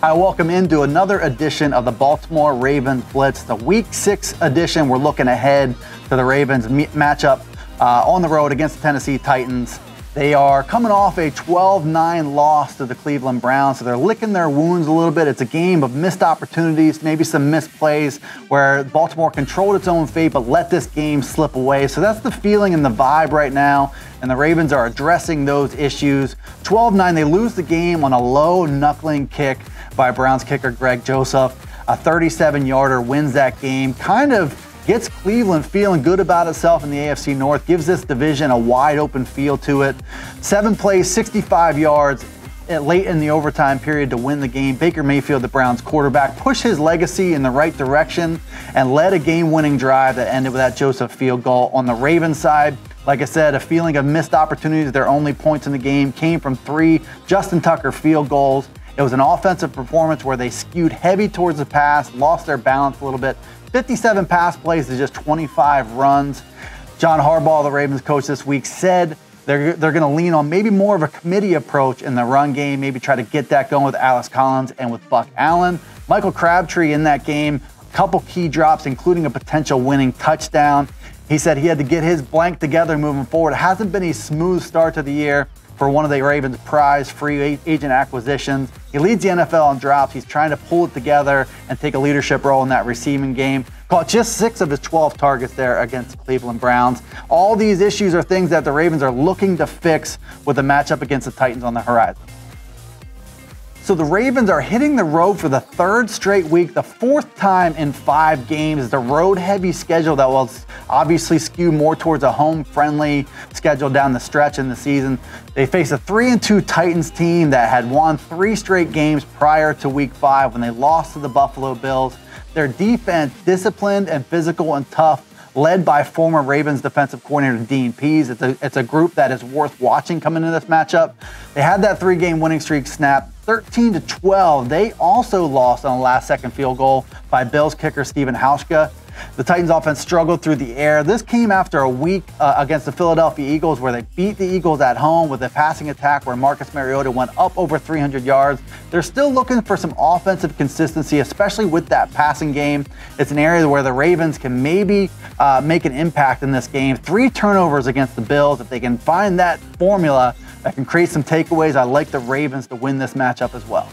I welcome into another edition of the Baltimore Ravens Blitz, the Week 6 edition. We're looking ahead to the Ravens matchup on the road against the Tennessee Titans. They are coming off a 12-9 loss to the Cleveland Browns, so they're licking their wounds a little bit. It's a game of missed opportunities, maybe some missed plays where Baltimore controlled its own fate but let this game slip away. So that's the feeling and the vibe right now, and the Ravens are addressing those issues. 12-9, they lose the game on a low knuckling kick by Browns kicker Greg Joseph. A 37-yarder wins that game, kind of gets Cleveland feeling good about itself in the AFC North, gives this division a wide open feel to it. 7 plays, 65 yards late in the overtime period to win the game. Baker Mayfield, the Browns quarterback, pushed his legacy in the right direction and led a game-winning drive that ended with that Joseph field goal. On the Ravens side, like I said, a feeling of missed opportunities. Their only points in the game came from 3 Justin Tucker field goals. It was an offensive performance where they skewed heavy towards the pass, lost their balance a little bit. 57 pass plays to just 25 runs. John Harbaugh, the Ravens coach this week, said they're going to lean on maybe more of a committee approach in the run game, maybe try to get that going with Alex Collins and with Buck Allen. Michael Crabtree in that game, a couple key drops, including a potential winning touchdown. He said he had to get his blank together moving forward. It hasn't been a smooth start to the year for one of the Ravens' prize free agent acquisitions. He leads the NFL in drops. He's trying to pull it together and take a leadership role in that receiving game. Caught just 6 of his 12 targets there against the Cleveland Browns. All these issues are things that the Ravens are looking to fix with the matchup against the Titans on the horizon. So the Ravens are hitting the road for the 3rd straight week, the 4th time in 5 games. It's a road-heavy schedule that will obviously skew more towards a home-friendly schedule down the stretch in the season. They face a 3-2 Titans team that had won 3 straight games prior to Week 5 when they lost to the Buffalo Bills. Their defense, disciplined and physical and tough, led by former Ravens defensive coordinator Dean Pease. It's a group that is worth watching coming into this matchup. They had that 3-game winning streak snapped. 13-12. They also lost on a last-second field goal by Bills kicker Stephen Hauschka. The Titans offense struggled through the air. This came after a week against the Philadelphia Eagles where they beat the Eagles at home with a passing attack where Marcus Mariota went up over 300 yards. They're still looking for some offensive consistency, especially with that passing game. It's an area where the Ravens can maybe make an impact in this game. 3 turnovers against the Bills. If they can find that formula that can create some takeaways, I like the Ravens to win this matchup as well.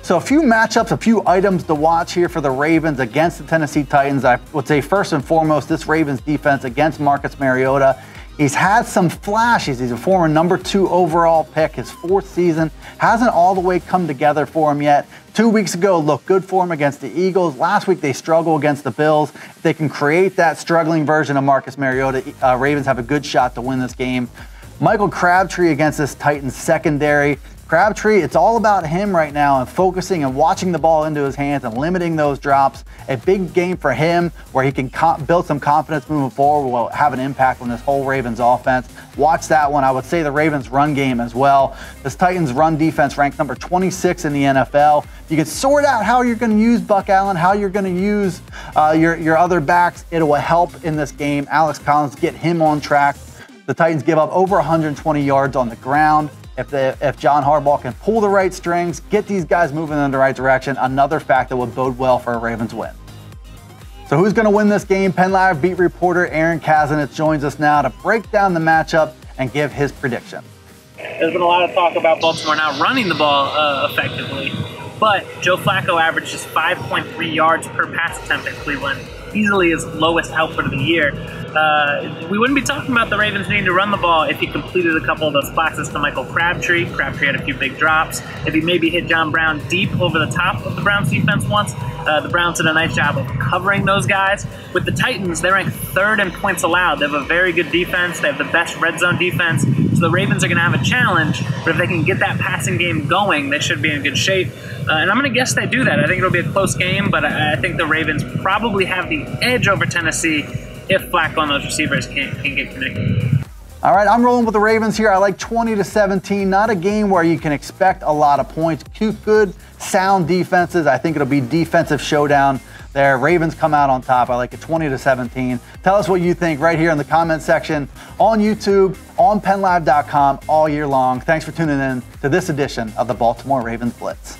So a few matchups, a few items to watch here for the Ravens against the Tennessee Titans. I would say first and foremost, this Ravens defense against Marcus Mariota. He's had some flashes. He's a former number 2 overall pick, his 4th season. Hasn't all the way come together for him yet. 2 weeks ago looked good for him against the Eagles. Last week they struggled against the Bills. If they can create that struggling version of Marcus Mariota, Ravens have a good shot to win this game. Michael Crabtree against this Titans secondary. Crabtree, it's all about him right now and focusing and watching the ball into his hands and limiting those drops. A big game for him where he can build some confidence moving forward will have an impact on this whole Ravens offense. Watch that one. I would say the Ravens run game as well. This Titans run defense ranked number 26 in the NFL. You can sort out how you're going to use Buck Allen, how you're going to use your other backs. It will help in this game. Alex Collins, get him on track. The Titans give up over 120 yards on the ground. If John Harbaugh can pull the right strings, get these guys moving in the right direction, another fact that would bode well for a Ravens win. So who's going to win this game? PennLive beat reporter Aaron Kazanitz joins us now to break down the matchup and give his prediction. There's been a lot of talk about Baltimore now running the ball effectively, but Joe Flacco averages 5.3 yards per pass attempt at Cleveland, easily his lowest output of the year. We wouldn't be talking about the Ravens needing to run the ball if he completed a couple of those passes to Michael Crabtree. Crabtree had a few big drops. If he maybe hit John Brown deep over the top of the Browns defense once, the Browns did a nice job of covering those guys. With the Titans, they rank 3rd in points allowed. They have a very good defense. They have the best red zone defense. So the Ravens are going to have a challenge, but if they can get that passing game going, they should be in good shape. And I'm going to guess they do that. I think it'll be a close game, but I think the Ravens probably have the edge over Tennessee if Flacco and those receivers can get connected. All right, I'm rolling with the Ravens here. I like 20-17. Not a game where you can expect a lot of points. Good, sound defenses. I think it'll be defensive showdown there. Ravens come out on top. I like it 20-17. Tell us what you think right here in the comment section on YouTube, on PennLive.com all year long. Thanks for tuning in to this edition of the Baltimore Ravens Blitz.